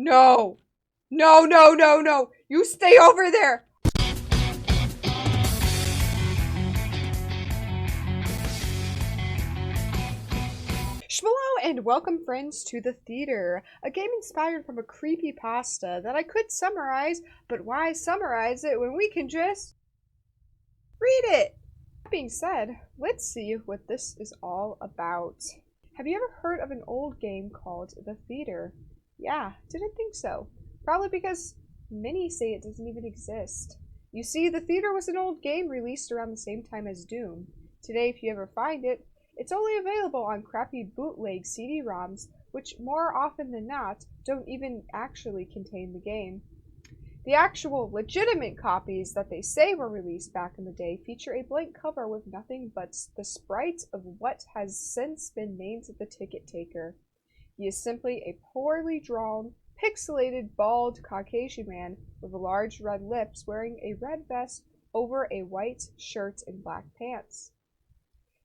No! No, no, no, no! You stay over there! Shmelo and welcome friends to the theater, a game inspired from a creepypasta that I could summarize, but why summarize it when we can just read it? That being said, let's see what this is all about. Have you ever heard of an old game called The Theater? Yeah, didn't think so. Probably because many say it doesn't even exist. You see, The Theater was an old game released around the same time as Doom. Today, if you ever find it, it's only available on crappy bootleg CD-ROMs, which more often than not don't even actually contain the game. The actual legitimate copies that they say were released back in the day feature a blank cover with nothing but the sprite of what has since been named the Ticket Taker. He is simply a poorly drawn, pixelated, bald Caucasian man with large red lips wearing a red vest over a white shirt and black pants.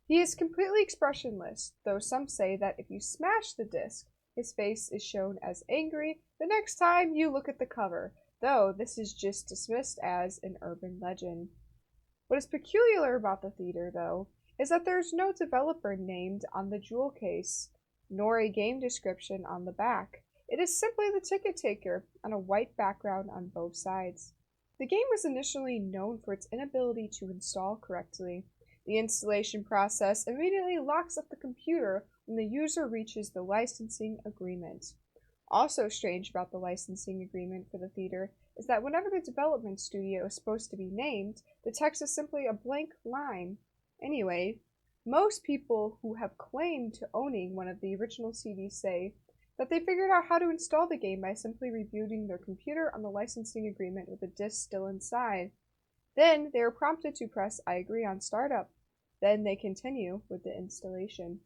He is completely expressionless, though some say that if you smash the disc, his face is shown as angry the next time you look at the cover, though this is just dismissed as an urban legend. What is peculiar about the theater, though, is that there is no developer named on the jewel case, nor a game description on the back. It is simply the ticket taker on a white background on both sides. The game was initially known for its inability to install correctly. The installation process immediately locks up the computer when the user reaches the licensing agreement. Also strange about the licensing agreement for the theater is that whenever the development studio is supposed to be named, the text is simply a blank line. Anyway, most people who have claimed to owning one of the original CDs say that they figured out how to install the game by simply rebooting their computer on the licensing agreement with the disc still inside. Then they are prompted to press I agree on startup. Then they continue with the installation.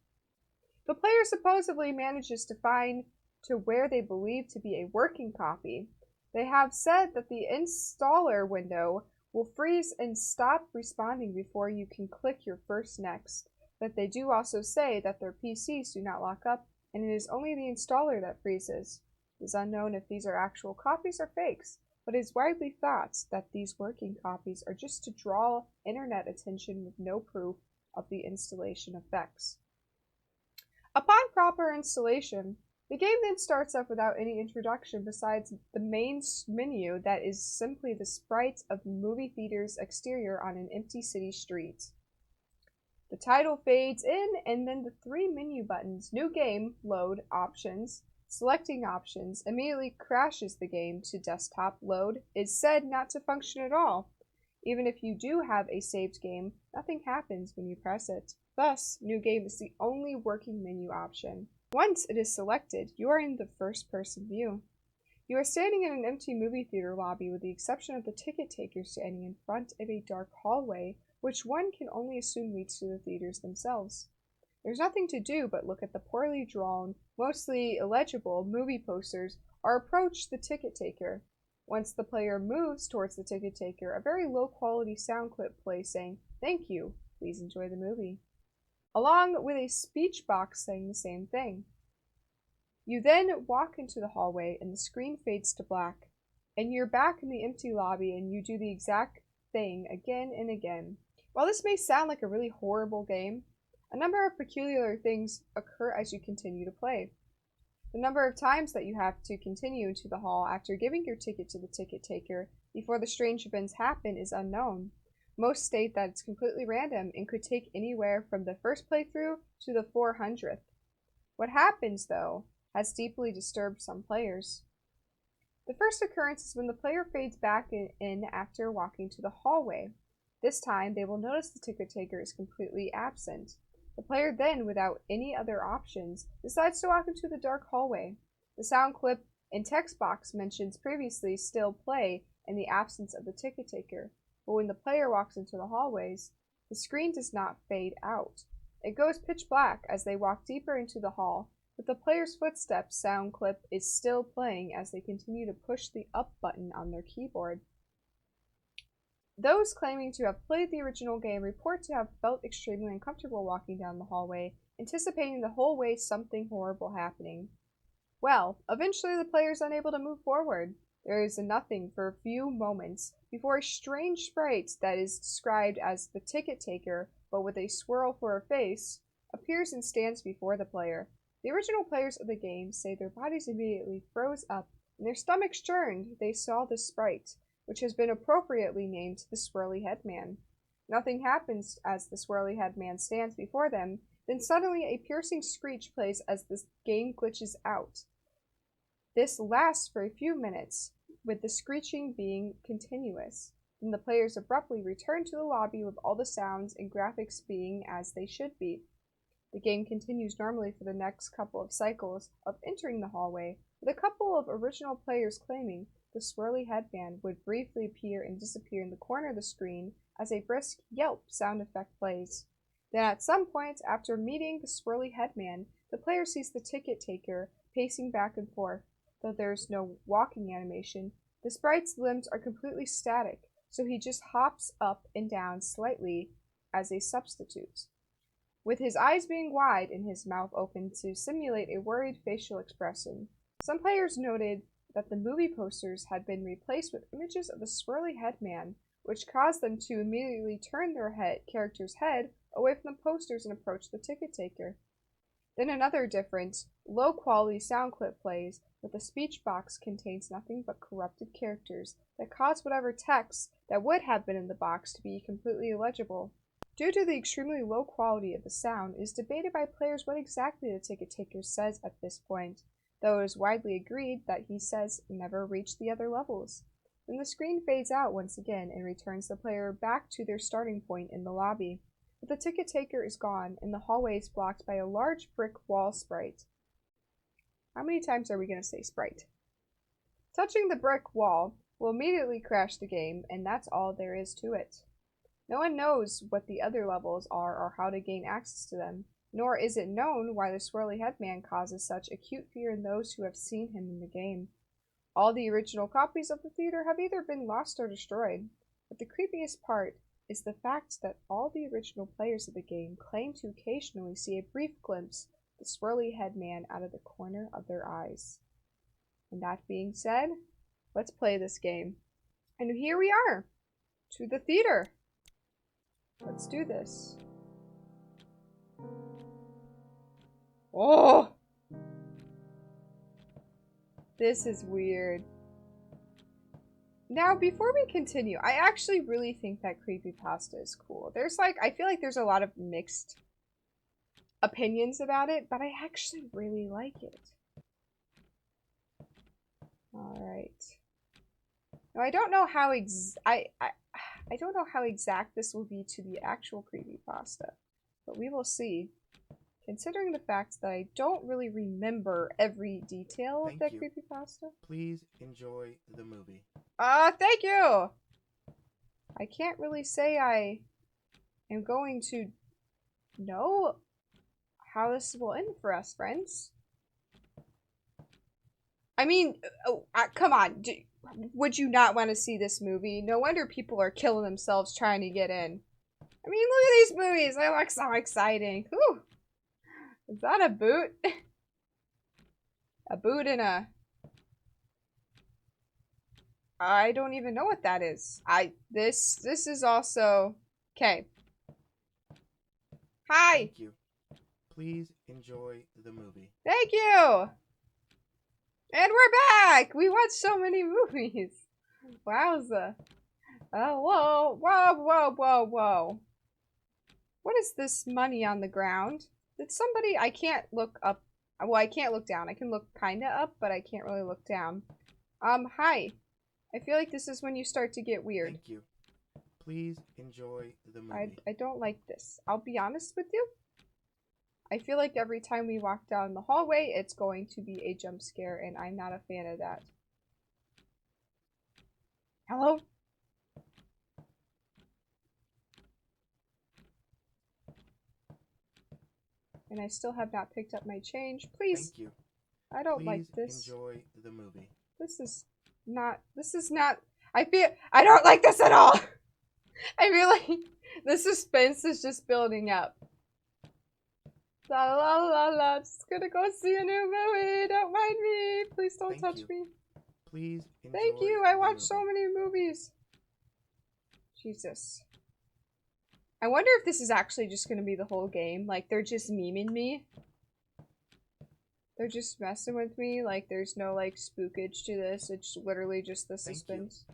The player supposedly manages to find to where they believe to be a working copy. They have said that the installer window will freeze and stop responding before you can click your first next. But they do also say that their PCs do not lock up, and it is only the installer that freezes. It is unknown if these are actual copies or fakes, but it is widely thought that these working copies are just to draw internet attention with no proof of the installation effects. Upon proper installation, the game then starts up without any introduction besides the main menu that is simply the sprite of the movie theater's exterior on an empty city street. The title fades in, and then the three menu buttons, New Game, Load, Options, Selecting Options, immediately crashes the game to desktop. Load is said not to function at all. Even if you do have a saved game, nothing happens when you press it. Thus, New Game is the only working menu option. Once it is selected, you are in the first-person view. You are standing in an empty movie theater lobby with the exception of the ticket taker standing in front of a dark hallway, which one can only assume leads to the theaters themselves. There's nothing to do but look at the poorly drawn, mostly illegible movie posters or approach the ticket taker. Once the player moves towards the ticket taker, a very low-quality sound clip plays saying, "Thank you, please enjoy the movie," along with a speech box saying the same thing. You then walk into the hallway and the screen fades to black, and you're back in the empty lobby and you do the exact thing again and again. While this may sound like a really horrible game, a number of peculiar things occur as you continue to play. The number of times that you have to continue into the hall after giving your ticket to the ticket taker before the strange events happen is unknown. Most state that it's completely random and could take anywhere from the first playthrough to the 400th. What happens, though, has deeply disturbed some players. The first occurrence is when the player fades back in after walking to the hallway. This time, they will notice the ticket taker is completely absent. The player then, without any other options, decides to walk into the dark hallway. The sound clip and text box mentions previously still play in the absence of the ticket taker, but when the player walks into the hallways, the screen does not fade out. It goes pitch black as they walk deeper into the hall, but the player's footsteps sound clip is still playing as they continue to push the up button on their keyboard. Those claiming to have played the original game report to have felt extremely uncomfortable walking down the hallway, anticipating the whole way something horrible happening. Well, eventually the player is unable to move forward. There is nothing for a few moments before a strange sprite that is described as the ticket taker, but with a swirl for a face, appears and stands before the player. The original players of the game say their bodies immediately froze up and their stomachs churned. They saw the sprite, which has been appropriately named the Swirly Headman. Nothing happens as the Swirly Headman stands before them. Then suddenly a piercing screech plays as the game glitches out. This lasts for a few minutes, with the screeching being continuous. Then the players abruptly return to the lobby with all the sounds and graphics being as they should be. The game continues normally for the next couple of cycles of entering the hallway, with a couple of original players claiming the Swirly Headman would briefly appear and disappear in the corner of the screen as a brisk yelp sound effect plays. Then at some point, after meeting the Swirly Headman, the player sees the ticket taker pacing back and forth. Though there's no walking animation, the sprite's limbs are completely static, so he just hops up and down slightly as a substitute, with his eyes being wide and his mouth open to simulate a worried facial expression. Some players noted that the movie posters had been replaced with images of the Swirly Headman, which caused them to immediately turn their character's head away from the posters and approach the ticket taker. Then another different, low-quality sound clip plays, but the speech box contains nothing but corrupted characters that cause whatever text that would have been in the box to be completely illegible. Due to the extremely low quality of the sound, it is debated by players what exactly the ticket taker says at this point, though it is widely agreed that he says never reach the other levels. Then the screen fades out once again and returns the player back to their starting point in the lobby. But the ticket taker is gone, and the hallway is blocked by a large brick wall sprite. How many times are we going to say sprite? Touching the brick wall will immediately crash the game, and that's all there is to it. No one knows what the other levels are or how to gain access to them, nor is it known why the Swirly Headman causes such acute fear in those who have seen him in the game. All the original copies of the theater have either been lost or destroyed, but the creepiest part is the fact that all the original players of the game claim to occasionally see a brief glimpse of the Swirly Headman out of the corner of their eyes. And that being said, let's play this game. And here we are, to the theater. Let's do this. Oh! This is weird. Now, before we continue, I actually really think that creepypasta is cool. I feel like there's a lot of mixed opinions about it, but I actually really like it. Alright. Now, I don't know how I don't know how exact this will be to the actual creepypasta, but we will see. Considering the fact that I don't really remember every detail of that creepypasta. Please enjoy the movie. Thank you! I can't really say I am going to know how this will end for us, friends. I mean, come on. Would you not want to see this movie? No wonder people are killing themselves trying to get in. I mean, look at these movies. They look so exciting. Whew. Is that a boot? A boot and a... I don't even know what that is. This is also... Okay. Hi! Thank you. Please enjoy the movie. Thank you! And we're back! We watched so many movies. Wowza. Oh, whoa, whoa, whoa, whoa, whoa. What is this money on the ground? Did somebody... I can't look up. Well, I can't look down. I can look kinda up, but I can't really look down. Hi. I feel like this is when you start to get weird. Thank you. Please enjoy the movie. I don't like this. I'll be honest with you. I feel like every time we walk down the hallway, it's going to be a jump scare, and I'm not a fan of that. Hello? And I still have not picked up my change. Please. Thank you. I don't like this. Enjoy the movie. This is not, I don't like this at all. I feel like the suspense is just building up. La la la la. Just gonna go see a new movie. Don't mind me. Please don't touch me. Please enjoy. Thank you. I watch so many movies. Jesus. I wonder if this is actually just gonna be the whole game. Like, they're just memeing me. They're just messing with me. Like, there's no, like, spookage to this. It's literally just the suspense.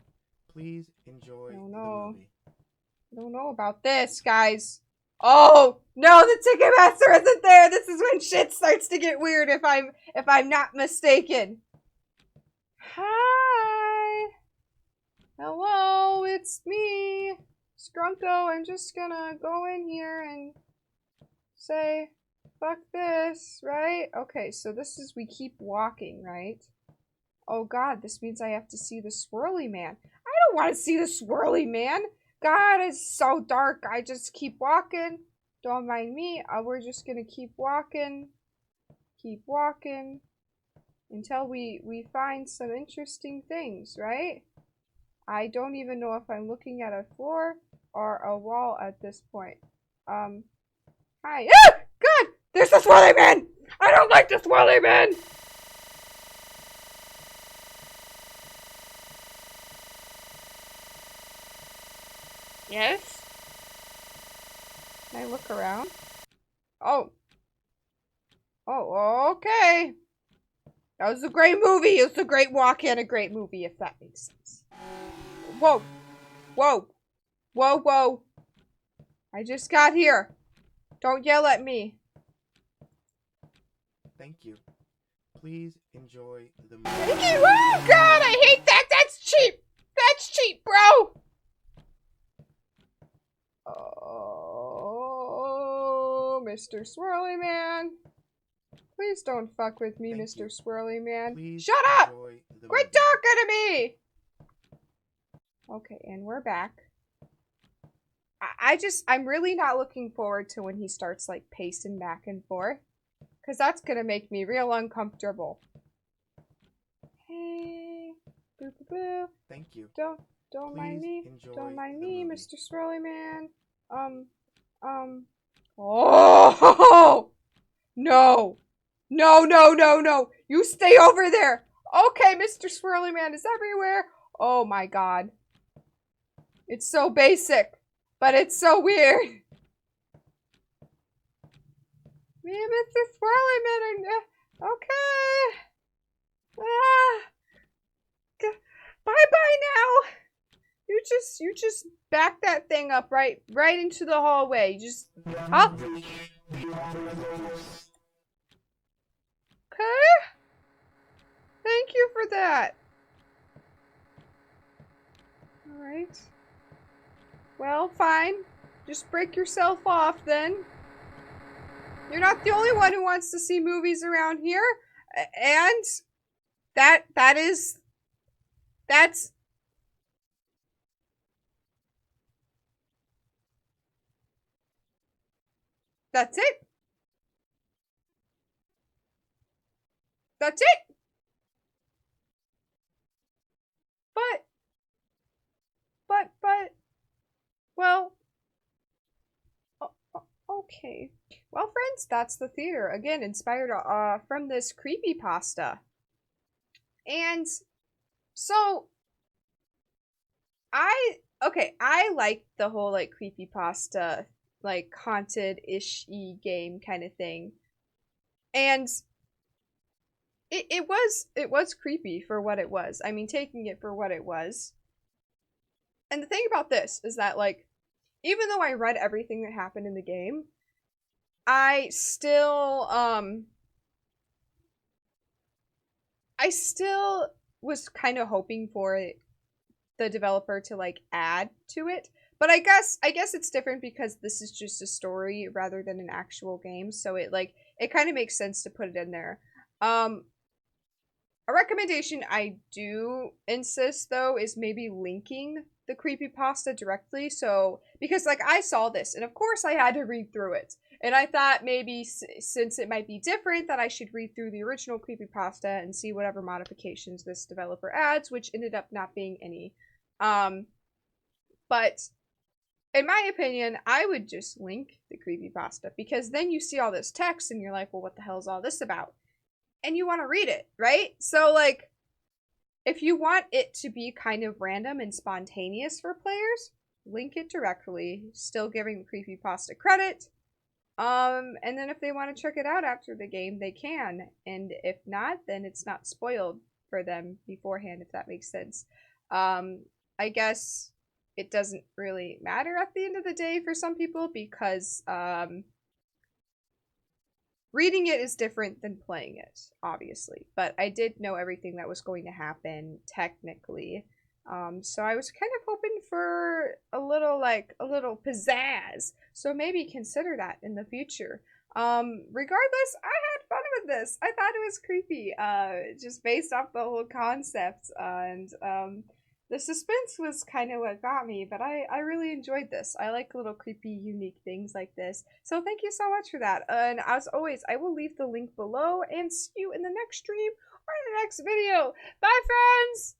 Please enjoy the movie. I don't know about this, guys. Oh no, the Ticketmaster isn't there. This is when shit starts to get weird. If I'm not mistaken. Hi. Hello, it's me, Scruncho. I'm just gonna go in here and say, fuck this, right? Okay, so this is we keep walking, right? Oh god, this means I have to see the swirly man. I don't want to see the swirly man. God, it's so dark. I just keep walking. Don't mind me. We're just gonna keep walking. Keep walking. Until we find some interesting things, right? I don't even know if I'm looking at a floor or a wall at this point. Hi. Ah! God! There's the swirly man! I don't like the swirly man! Yes? Can I look around? Oh. Oh, okay. That was a great movie. It was a great walk and a great movie, if that makes sense. Whoa. Whoa. Whoa, whoa. I just got here. Don't yell at me. Thank you. Please enjoy the movie. Thank you. Oh, God, I hate that. That's cheap. That's cheap, bro. Oh, Mr. Swirly Man. Please don't fuck with me, Mr. Swirly Man. Shut up! Quit talking to me! Okay, and we're back. I'm really not looking forward to when he starts, like, pacing back and forth. Because that's gonna make me real uncomfortable. Hey. Boo boo boo. Thank you. Don't mind me. Don't mind me, Mr. Swirly Man. Oh! No! No, no, no, no! You stay over there! Okay, Mr. Swirly Man is everywhere! Oh my god. It's so basic, but it's so weird. Me and Mr. Swirly Man are... Okay. Bye-bye now! You just back that thing up right into the hallway. Just... Huh? Okay. Thank you for that. Alright. Well, fine. Just break yourself off then. You're not the only one who wants to see movies around here. And that's it. That's it. But, well, okay. Well, friends, that's the theater. Again, inspired from this creepypasta. And so, I like the whole, like, creepypasta, like, haunted-ish-y game kind of thing. And it was creepy for what it was. I mean, taking it for what it was. And the thing about this is that, like, even though I read everything that happened in the game, I still was kind of hoping for the developer to, like, add to it. But I guess it's different because this is just a story rather than an actual game, so it kind of makes sense to put it in there. A recommendation I do insist, though, is maybe linking the creepypasta directly. So, because, like, I saw this, and of course I had to read through it. And I thought maybe, since it might be different, that I should read through the original creepypasta and see whatever modifications this developer adds, which ended up not being any. But in my opinion, I would just link the creepypasta because then you see all this text and you're like, well, what the hell is all this about? And you want to read it, right? So, like, if you want it to be kind of random and spontaneous for players, link it directly, still giving the creepypasta credit. And then if they want to check it out after the game, they can. And if not, then it's not spoiled for them beforehand, if that makes sense. I guess it doesn't really matter at the end of the day for some people because reading it is different than playing it, obviously. But I did know everything that was going to happen technically. So I was kind of hoping for a little pizzazz. So maybe consider that in the future. Regardless, I had fun with this. I thought it was creepy, just based off the whole concept. And the suspense was kind of what got me, but I really enjoyed this. I like little creepy, unique things like this. So thank you so much for that. And as always, I will leave the link below and see you in the next stream or in the next video. Bye, friends!